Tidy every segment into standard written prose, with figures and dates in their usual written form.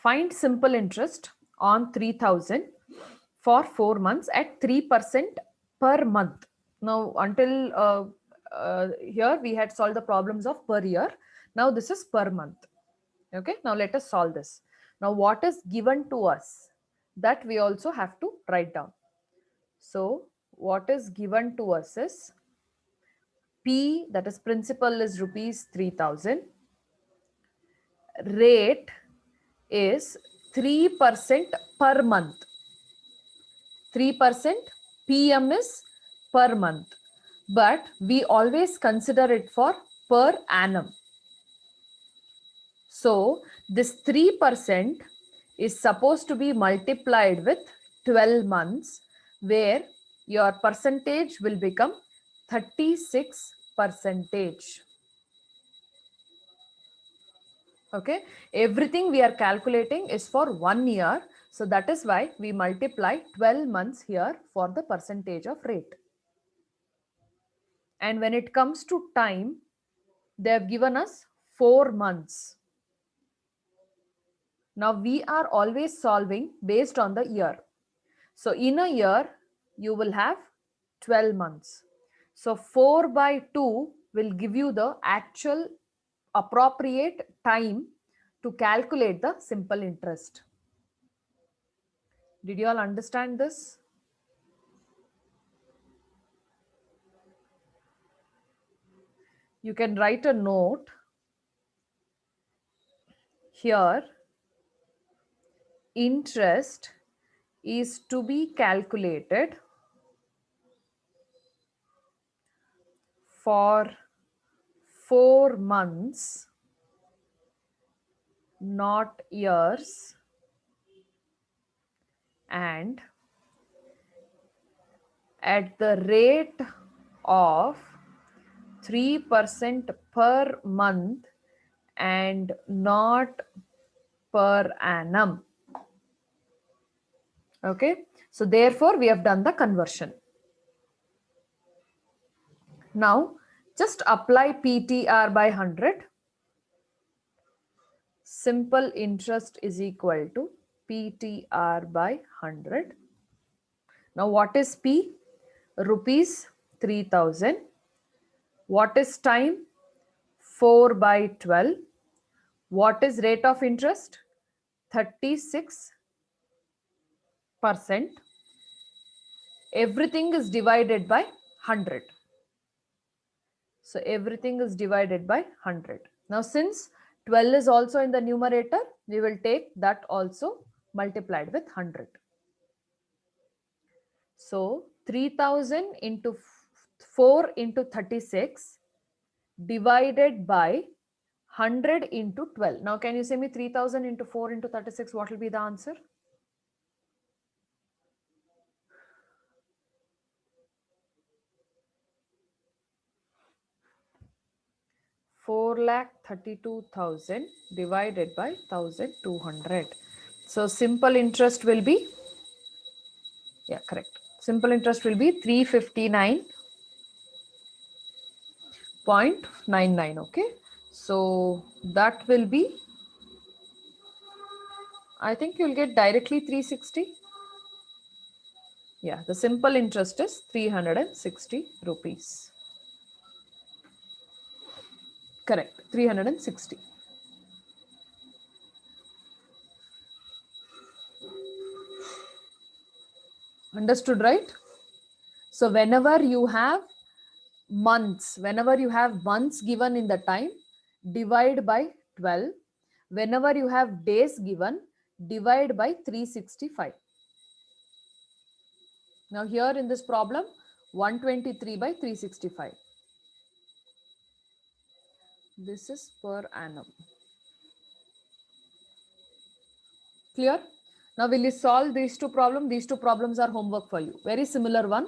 Find simple interest on 3000 for 4 months at 3% per month. Now, until here we had solved the problems of per year. Now this is per month. Okay, now let us solve this. Now what is given to us, that we also have to write down. So what is given to us is P, that is principal, is rupees 3000. Rate is 3% per month. 3% PM is per month, but we always consider it for per annum. So this 3% is supposed to be multiplied with 12 months, where your percentage will become 36%. Okay, everything we are calculating is for 1 year. So that is why we multiply 12 months here for the percentage of rate. And when it comes to time, they have given us 4 months. Now we are always solving based on the year. So in a year, you will have 12 months. So 4 by 2 will give you the actual appropriate time to calculate the simple interest. Did you all understand this? You can write a note here. Interest is to be calculated for 4 months, not years, and at the rate of 3% per month and not per annum. Okay, so therefore we have done the conversion. Now just apply PTR by 100. Simple interest is equal to PTR by 100. Now what is P? Rupees 3000. What is time? 4 by 12. What is rate of interest? 36%. Everything is divided by 100. So everything is divided by 100. Now since 12 is also in the numerator, we will take that also multiplied with 100. So 3000 into 4 into 36 divided by 100 into 12. Now can you say me 3000 into 4 into 36, what will be the answer? $4,32,000 divided by 1200. So simple interest will be, yeah, correct. Simple interest will be 359.99. Okay, so that will be, I think you'll get directly 360. Yeah, the simple interest is 360 rupees. Correct, 360. Understood, right? So whenever you have months given in the time, divide by 12. Whenever you have days given, divide by 365. Now here in this problem, 123 by 365. This is per annum. Clear? Now will you solve these two problems? These two problems are homework for you. Very similar one.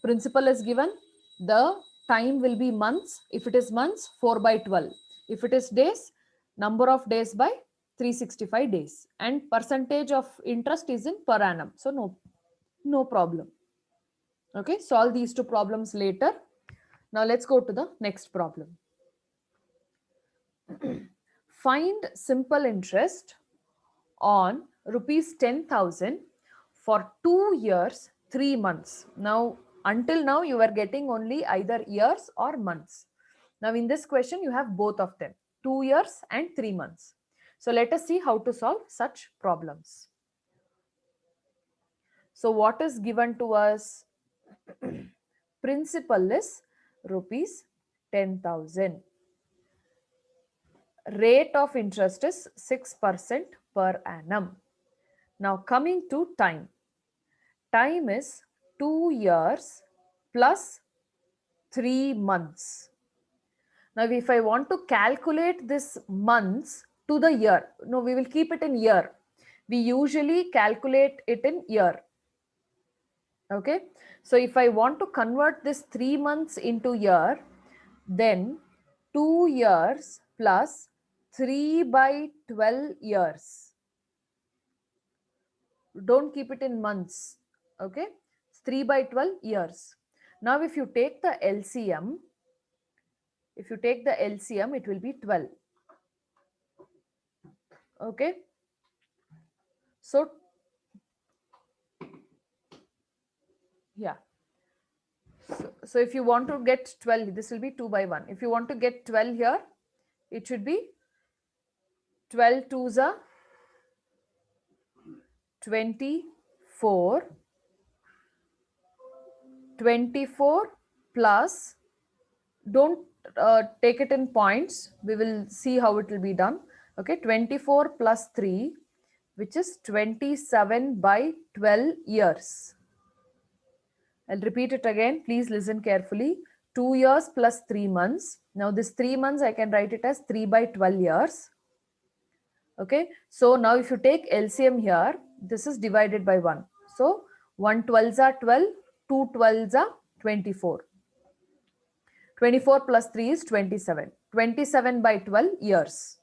Principal is given. The time will be months. If it is months, 4 by 12. If it is days, number of days by 365 days. And percentage of interest is in per annum. So no problem. Okay, solve these two problems later. Now let's go to the next problem. Find simple interest on rupees 10,000 for 2 years, 3 months. Now, until now, you were getting only either years or months. Now, in this question, you have both of them, 2 years and 3 months. So, let us see how to solve such problems. So, what is given to us? Principal is rupees 10,000. Rate of interest is 6% per annum. Now, coming to time. Time is 2 years plus 3 months. Now, if I want to calculate this months to the year, no, we will keep it in year. We usually calculate it in year. Okay. So, if I want to convert this 3 months into year, then 2 years plus 3 by 12 years. Don't keep it in months. Okay. It's 3 by 12 years. Now, if you take the LCM, it will be 12. Okay. So, yeah. So if you want to get 12, this will be 2 by 1. If you want to get 12 here, it should be 12 twos are 24. 24 plus, don't take it in points. We will see how it will be done. Okay, 24 plus 3, which is 27 by 12 years. I'll repeat it again. Please listen carefully. 2 years plus 3 months. Now this 3 months, I can write it as 3 by 12 years. Okay. So now if you take LCM here, this is divided by 1. So 1 12s are 12, 2 12s are 24. 24 plus 3 is 27. 27 by 12 years.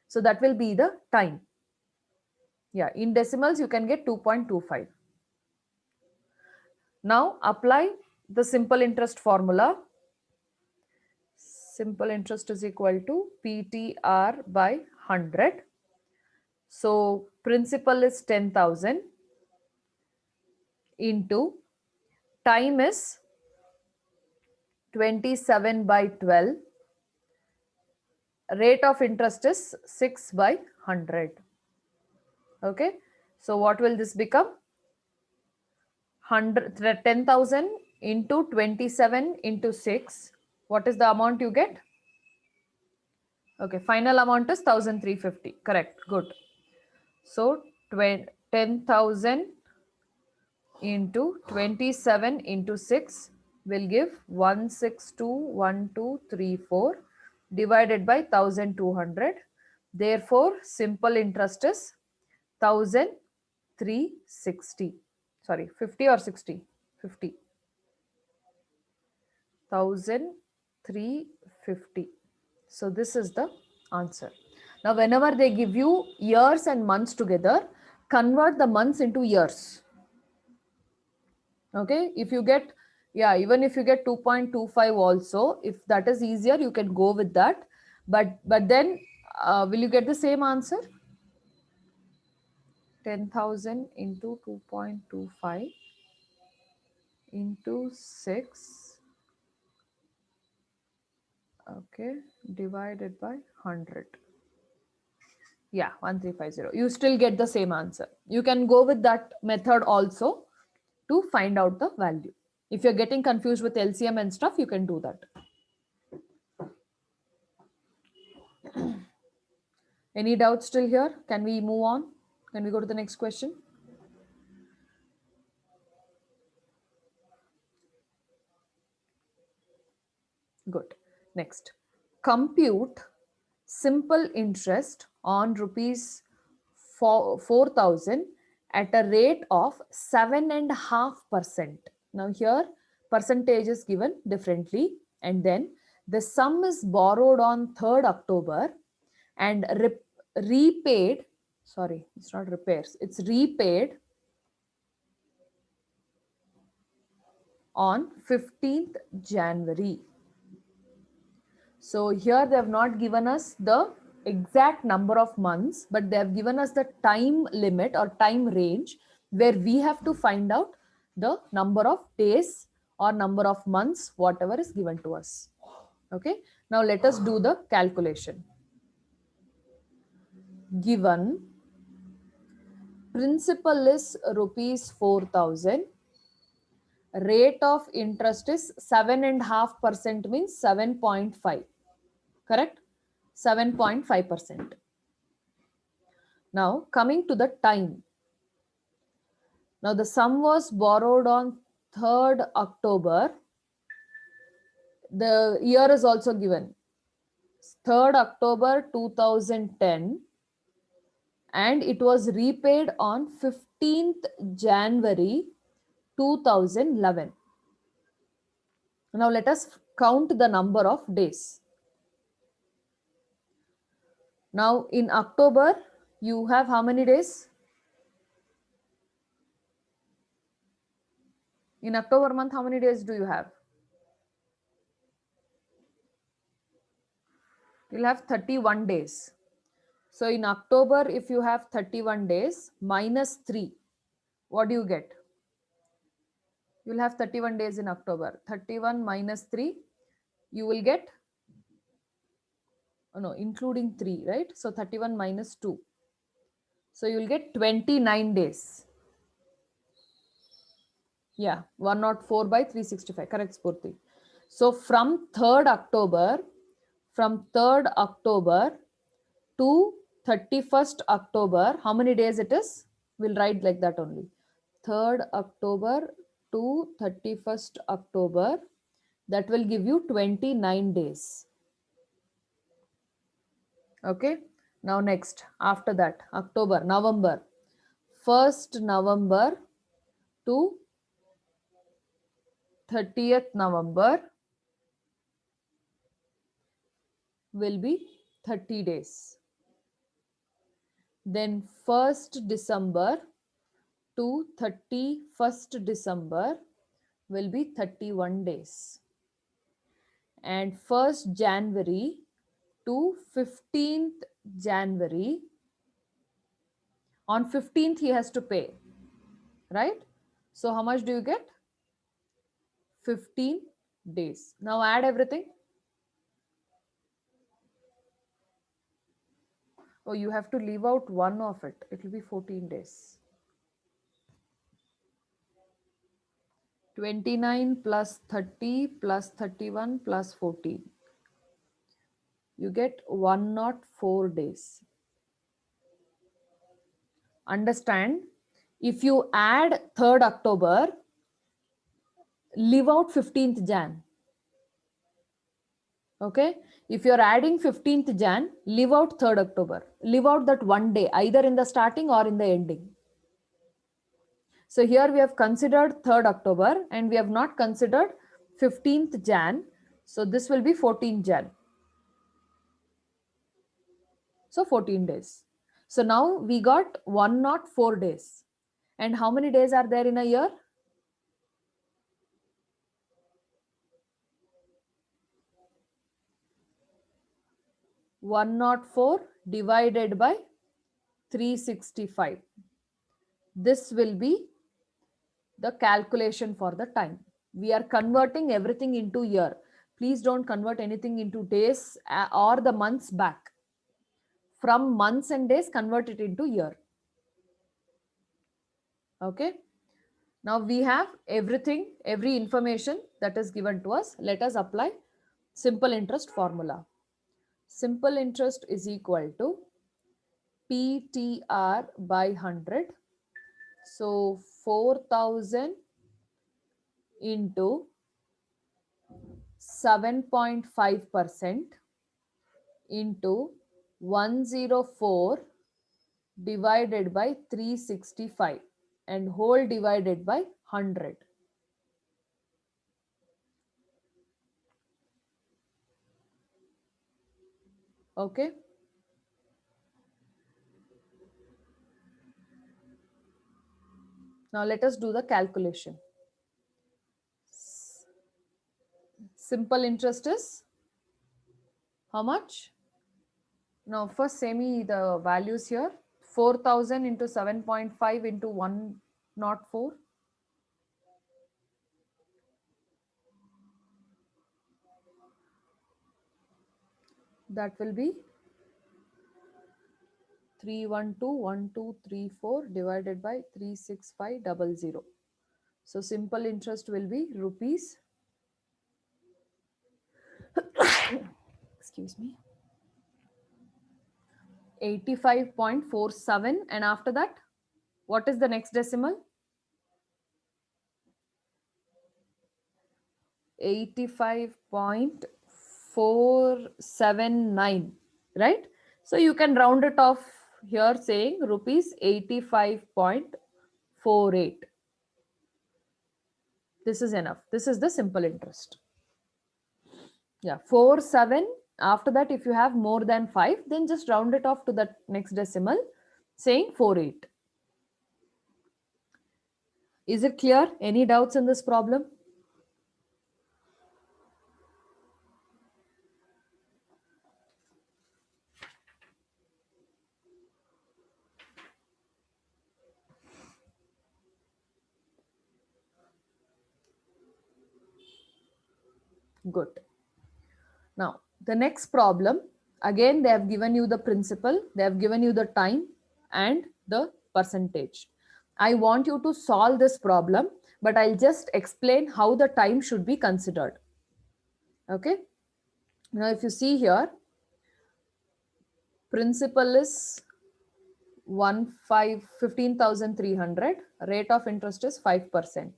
So that will be the time. Yeah, in decimals, you can get 2.25. Now apply the simple interest formula. Simple interest is equal to PTR by 100. So principal is 10,000 into time is 27 by 12. Rate of interest is 6 by 100. Okay. So what will this become? 10,000 into 27 into 6. What is the amount you get? Okay, final amount is 1,350. Correct. Good. So 10,000 into 27 into 6 will give 1621234 divided by 1,200. Therefore, simple interest is 1,360. Sorry, 50 or 60? 50. 1,350. So this is the answer. Now, whenever they give you years and months together, convert the months into years. Okay. If you get, yeah, even if you get 2.25 also, if that is easier, you can go with that. But then will you get the same answer? 10,000 into 2.25 into 6. Okay, divided by 100. Yeah, 1350. You still get the same answer. You can go with that method also to find out the value. If you're getting confused with LCM and stuff, you can do that. Any doubts still here? Can we move on? Can we go to the next question? Good. Next. Compute simple interest on rupees 4,000 at a rate of 7.5%. Now here percentage is given differently, and then the sum is borrowed on 3rd October and repaid, sorry, it's not repairs, it's repaid on 15th January. So here they have not given us the exact number of months, but they have given us the time limit or time range where we have to find out the number of days or number of months, whatever is given to us. Okay, now let us do the calculation. Given principal is rupees 4,000, rate of interest is 7.5%, means 7.5, correct? 7.5%. Now coming to the time. Now the sum was borrowed on 3rd October. The year is also given. 3rd October 2010, and it was repaid on 15th January 2011. Now let us count the number of days. Now in October, you have how many days? In October month, how many days do you have? You'll have 31 days. So in October, if you have 31 days minus 3, what do you get? You'll have 31 days in October. 31 minus 3, you will get, oh no, including 3, right? So 31 minus 2. So you'll get 29 days. Yeah, 104 by 365. Correct, Spurti. So from 3rd October, to 31st October, how many days it is? We'll write like that only. 3rd October to 31st October, that will give you 29 days. Okay. Now next, after that, October, November. 1st November to 30th November will be 30 days. Then 1st December to 31st December will be 31 days. And 1st January to 15th January, on 15th he has to pay, right? So how much do you get? 15 days. Now add everything. Oh, you have to leave out one of it. It will be 14 days. 29 plus 30 plus 31 plus 14. You get 104 days. Understand, if you add 3rd October, leave out 15th Jan. Okay, if you're adding 15th Jan, leave out 3rd October. Leave out that one day, either in the starting or in the ending. So here we have considered 3rd October and we have not considered 15th Jan. So this will be 14 Jan. So 14 days. So now we got 104 days. And how many days are there in a year? 104 divided by 365. This will be the calculation for the time. We are converting everything into year. Please don't convert anything into days or the months back. From months and days, convert it into year. Okay. Now we have everything, every information that is given to us. Let us apply simple interest formula. Simple interest is equal to PTR by 100. So 4,000 into 7.5% into 104 divided by 365 and whole divided by 100. Okay. Now let us do the calculation. Simple interest is how much? Now first say me the values here. 4000 into 7.5 into 104. That will be 312,1234 divided by 36500. So simple interest will be rupees, excuse me, 85.47. And after that, what is the next decimal? 85.479, right? So you can round it off here saying rupees 85.48. This is enough. This is the simple interest. Yeah, 47. After that, if you have more than 5, then just round it off to the next decimal saying 48. Is it clear? Any doubts in this problem? Good. Now, the next problem, again, they have given you the principal, they have given you the time and the percentage. I want you to solve this problem, but I'll just explain how the time should be considered. Okay. Now, if you see here, principal is 15,300, rate of interest is 5%.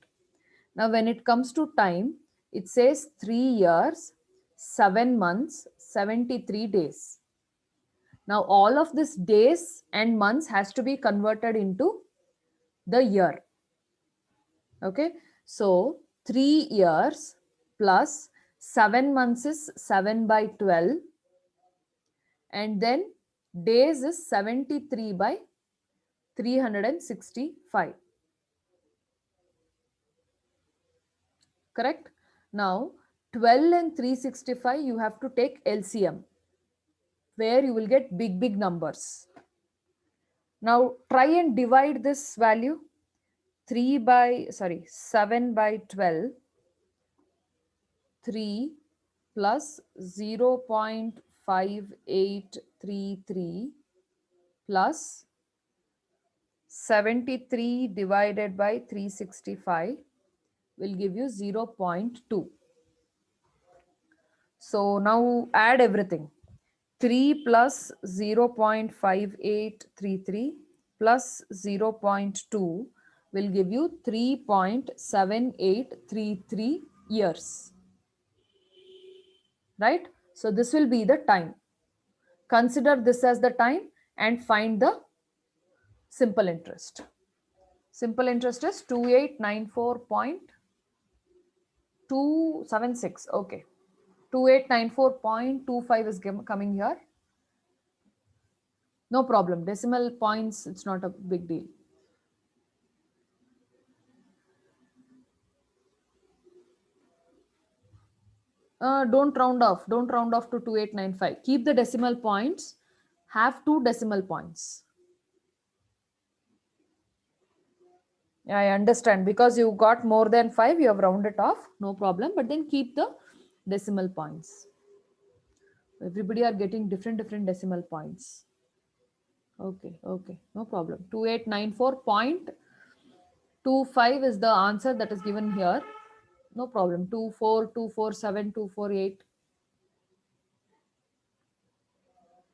Now, when it comes to time, it says 3 years, 7 months, 73 days. Now, all of these days and months has to be converted into the year. Okay. So, 3 years plus 7 months is 7 by 12. And then days is 73 by 365. Correct? Now, 12 and 365, you have to take LCM, where you will get big numbers. Now, try and divide this value. 7 by 12, 3 plus 0.5833 plus 73 divided by 365 will give you 0.2. So now add everything. 3 plus 0.5833 plus 0.2 will give you 3.7833 years. Right? So this will be the time. Consider this as the time and find the simple interest. Simple interest is 2894.276. Okay. 2894.25 is coming here. No problem. Decimal points, it's not a big deal. Don't round off. Don't round off to 2895. Keep the decimal points. Have 2 decimal points. Yeah, I understand. Because you got more than 5, you have rounded off. No problem. But then keep the decimal points. Everybody are getting different decimal points. Okay. No problem. 2894.25 is the answer that is given here. No problem. 24, 247, 248.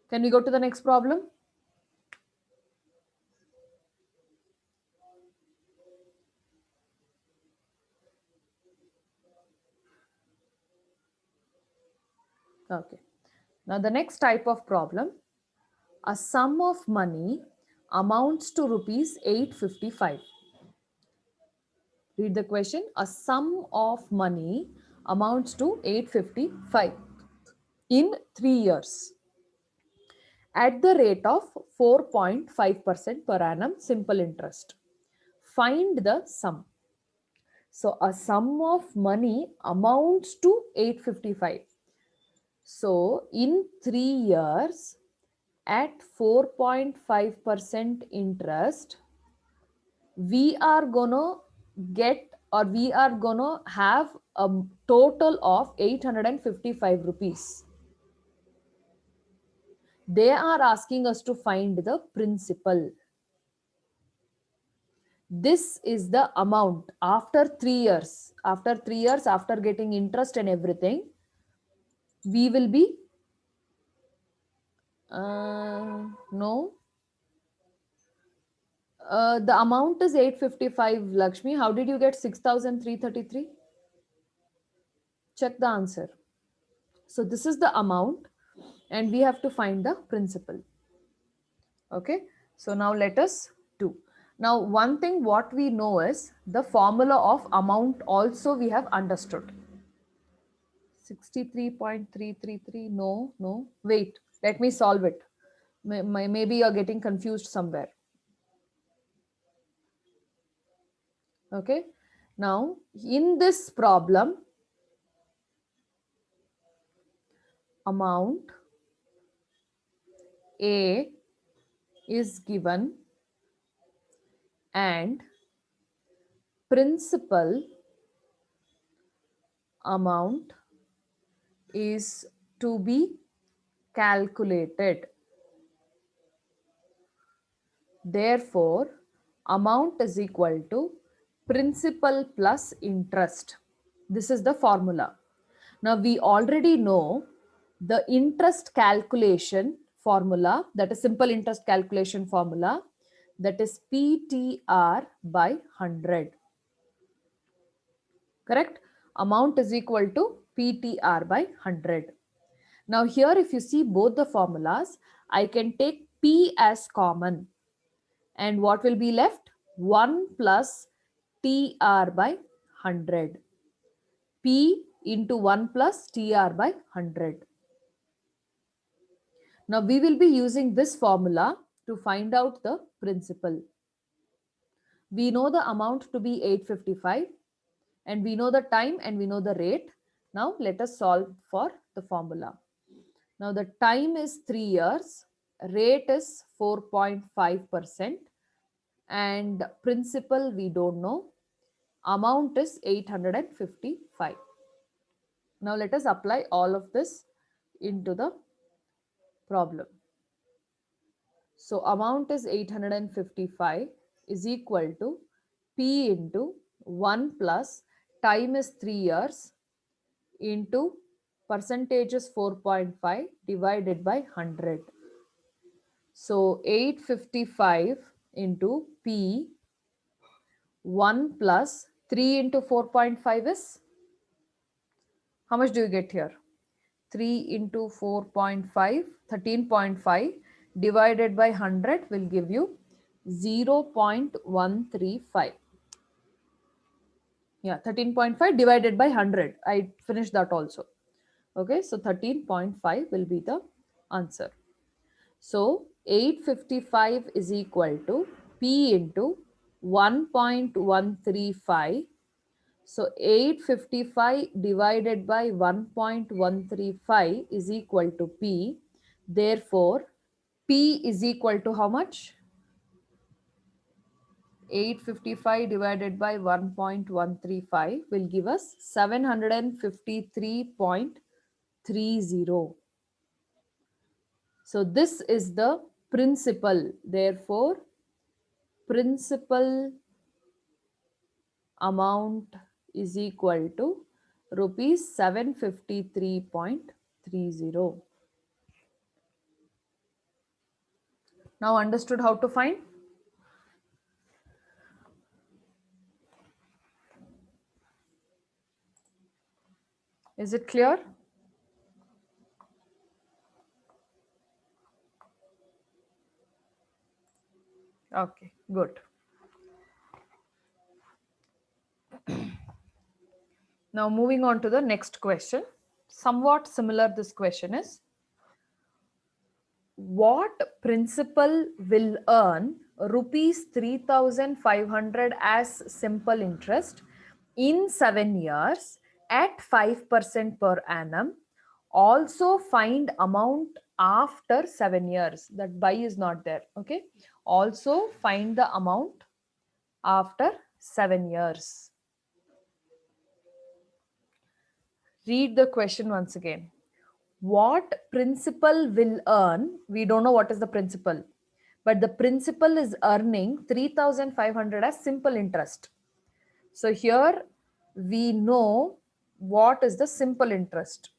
Can we go to the next problem? Okay. Now the next type of problem, a sum of money amounts to rupees 855. Read the question. A sum of money amounts to 855 in 3 years at the rate of 4.5% per annum simple interest. Find the sum. So a sum of money amounts to 855. So in 3 years, at 4.5% interest, we are gonna get, or we are gonna have a total of 855 rupees. They are asking us to find the principal. This is the amount after 3 years. After 3 years, after getting interest and everything, we will be no, the amount is 855. Lakshmi, how did you get 6,333? Check the answer. So this is the amount and we have to find the principal. Okay, so now let us do. Now one thing what we know is the formula of amount also we have understood. 63.333, no, wait, let me solve it. Maybe you're getting confused somewhere. Okay, now in this problem, amount A is given and principal amount is to be calculated. Therefore, amount is equal to principal plus interest. This is the formula. Now, we already know the interest calculation formula, that is simple interest calculation formula, that is PTR by 100. Correct? Amount is equal to PTR by 100. Now here if you see both the formulas, I can take P as common. And what will be left? 1 plus TR by 100. P into 1 plus TR by 100. Now we will be using this formula to find out the principal. We know the amount to be 855 and we know the time and we know the rate. Now let us solve for the formula. Now the time is 3 years, rate is 4.5% and principal we don't know, amount is 855. Now let us apply all of this into the problem. So amount is 855 is equal to P into 1 plus time is 3 years into percentage is 4.5 divided by 100. So 855 into P 1 plus 3 into 4.5 is, how much do you get here? 3 into 4.5, 13.5 divided by 100 will give you 0.135. Yeah, 13.5 divided by 100. I finished that also. Okay, so 13.5 will be the answer. So 855 is equal to P into 1.135. So 855 divided by 1.135 is equal to P. Therefore, P is equal to how much? 855 divided by 1.135 will give us 753.30. So this is the principal. Therefore, principal amount is equal to rupees 753.30. Now understood how to find? Is it clear? Okay, good. Now moving on to the next question. Somewhat similar this question is, what principal will earn rupees 3,500 as simple interest in 7 years at 5% per annum? Also find amount after 7 years. That by is not there. Okay. Also find the amount after 7 years. Read the question once again. What principal will earn? We don't know what is the principal, but the principal is earning 3,500 as simple interest. So here we know what is the simple interest.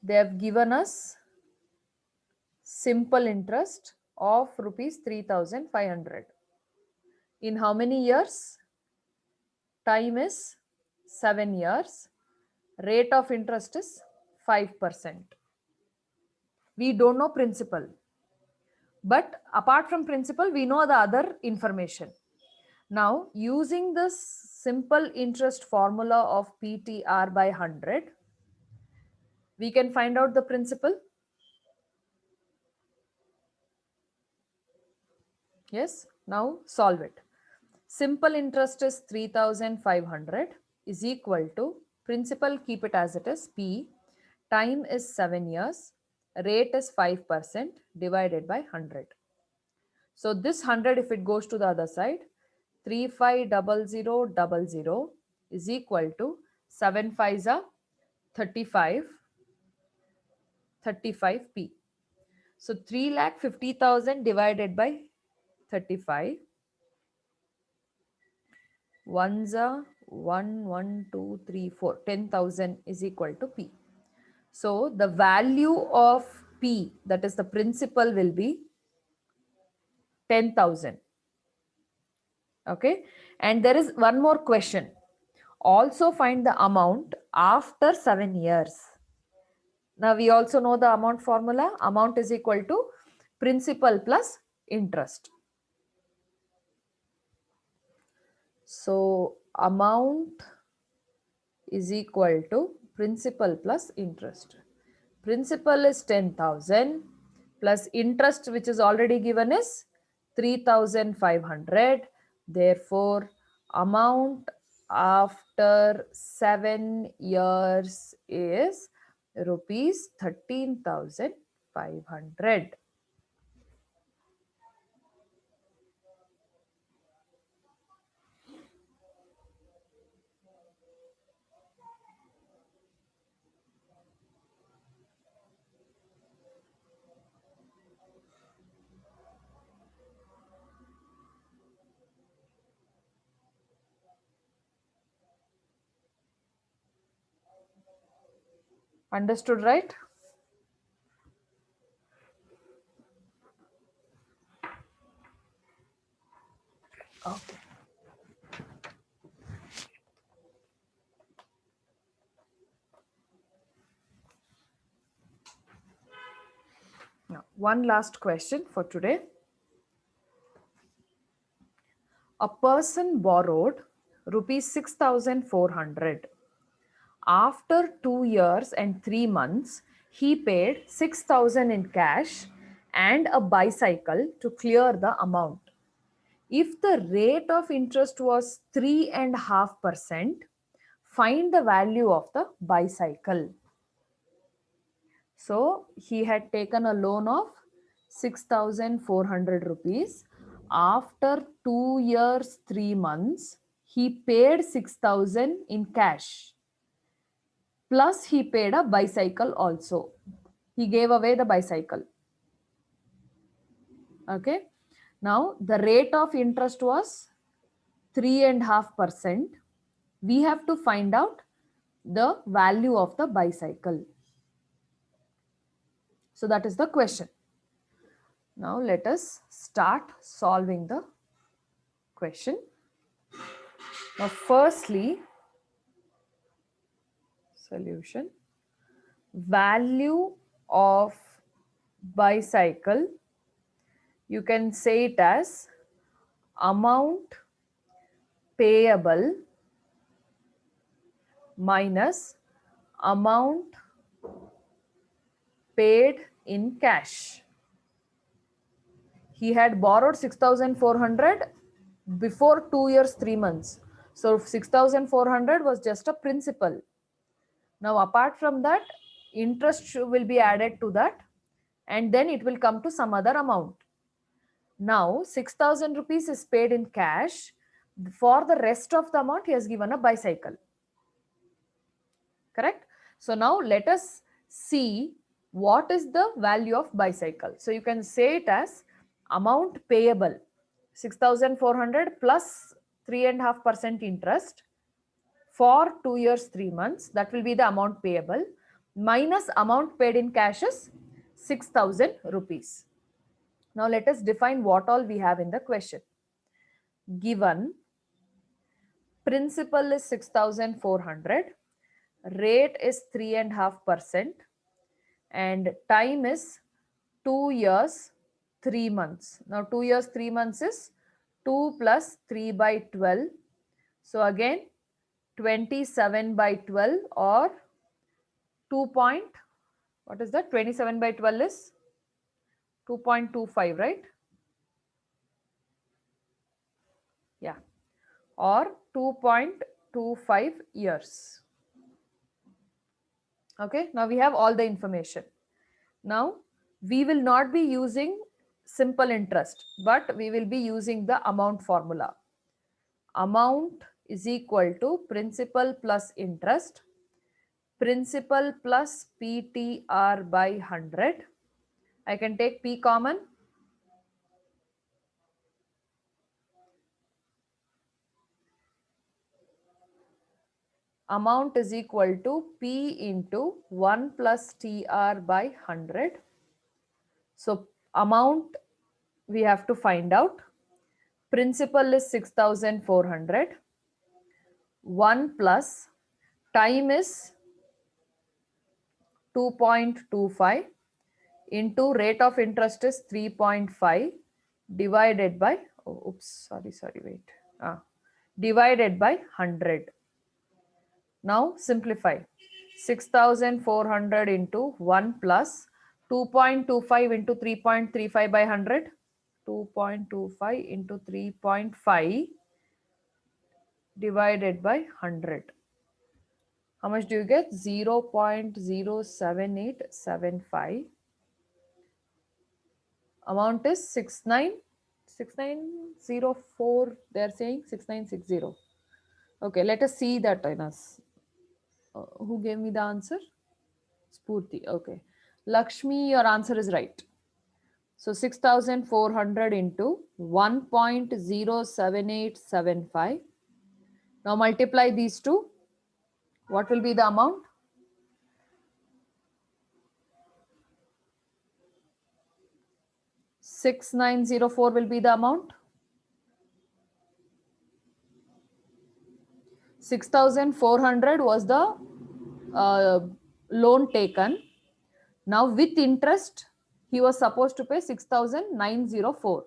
They have given us simple interest of rupees 3,500. In how many years? Time is 7 years. Rate of interest is 5%. We don't know principal. But apart from principal, we know the other information. Now, using this simple interest formula of PTR by 100, we can find out the principal. Yes, now solve it. Simple interest is 3,500 is equal to principal, keep it as it is, P, time is 7 years, rate is 5% divided by 100. So this 100, if it goes to the other side, 350000 is equal to 7 5s are 35p. So 3,50,000 divided by 35. Ones are 1, 1, 2, 3, 4. 10,000 is equal to P. So the value of P, that is the principal, will be 10,000. Okay. And there is one more question. Also find the amount after 7 years. Now we also know the amount formula. Amount is equal to principal plus interest. So amount is equal to principal plus interest. Principal is 10,000 plus interest, which is already given, is 3,500. Therefore, amount after 7 years is rupees 13,500. Understood, right? Okay. Now, one last question for today. A person borrowed rupees 6,400. After 2 years and 3 months, he paid 6,000 in cash and a bicycle to clear the amount. If the rate of interest was 3.5%, find the value of the bicycle. So he had taken a loan of 6,400 rupees. After 2 years, 3 months, he paid 6,000 in cash. Plus he paid a bicycle also. He gave away the bicycle. Okay. Now the rate of interest was 3.5%. We have to find out the value of the bicycle. So that is the question. Now let us start solving the question. Now firstly, solution. Value of bicycle, you can say it as amount payable minus amount paid in cash. He had borrowed 6,400 before 2 years, 3 months. So 6,400 was just a principal. Now, apart from that, interest will be added to that, and then it will come to some other amount. Now 6,000 rupees is paid in cash. For the rest of the amount, he has given a bicycle. Correct? So now let us see what is the value of bicycle. So you can say it as amount payable 6,400 plus 3.5% interest for 2 years 3 months. That will be the amount payable, minus amount paid in cash is 6,000 rupees. Now let us define what all we have in the question. Given principal is 6,400, rate is 3.5%, and time is 2 years 3 months. Now 2 years 3 months is 2 plus 3 by 12. So again 27 by 12, or 2 point, what is that? 27 by 12 is 2.25, right? Yeah, or 2.25 years. Okay, now we have all the information. Now we will not be using simple interest, but we will be using the amount formula. Amount is equal to principal plus interest, principal plus PTR by 100. I can take P common. Amount is equal to P into 1 plus TR by 100. So amount we have to find out. Principal is 6,400. 1 plus time is 2.25 into rate of interest is 3.5 divided by, divided by 100. Now simplify. 6,400 into 1 plus 2.25 into 3.35 by 100. 2.25 into 3.5 divided by 100. How much do you get? 0.07875. Amount is 6904. They are saying 6960. Okay, let us see that in us. Who gave me the answer? Spurti. Okay. Lakshmi, your answer is right. So 6,400 into 1.07875. Now multiply these two. What will be the amount? 6904 will be the amount. 6,400 was the loan taken. Now with interest, he was supposed to pay 6,904.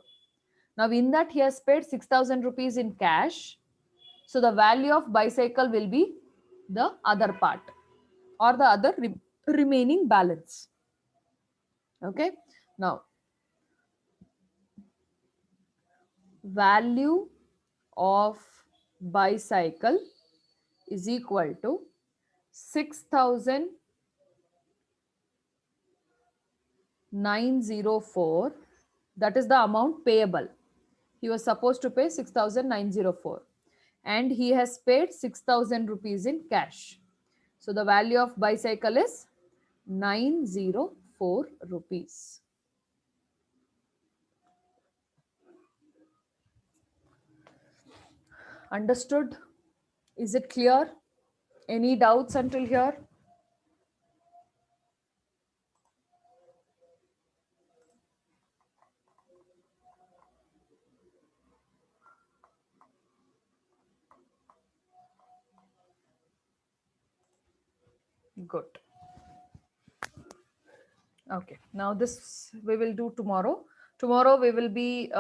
Now in that he has paid 6,000 rupees in cash. So the value of bicycle will be the other part, or the other remaining balance. Okay. Now value of bicycle is equal to 6,904. That is the amount payable. He was supposed to pay 6,904 and he has paid 6,000 rupees in cash. So the value of bicycle is 904 rupees. Understood? Is it clear? Any doubts until here? Good. Okay, now this we will do tomorrow. Tomorrow we will be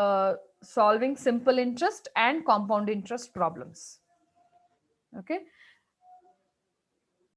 solving simple interest and compound interest problems. Okay,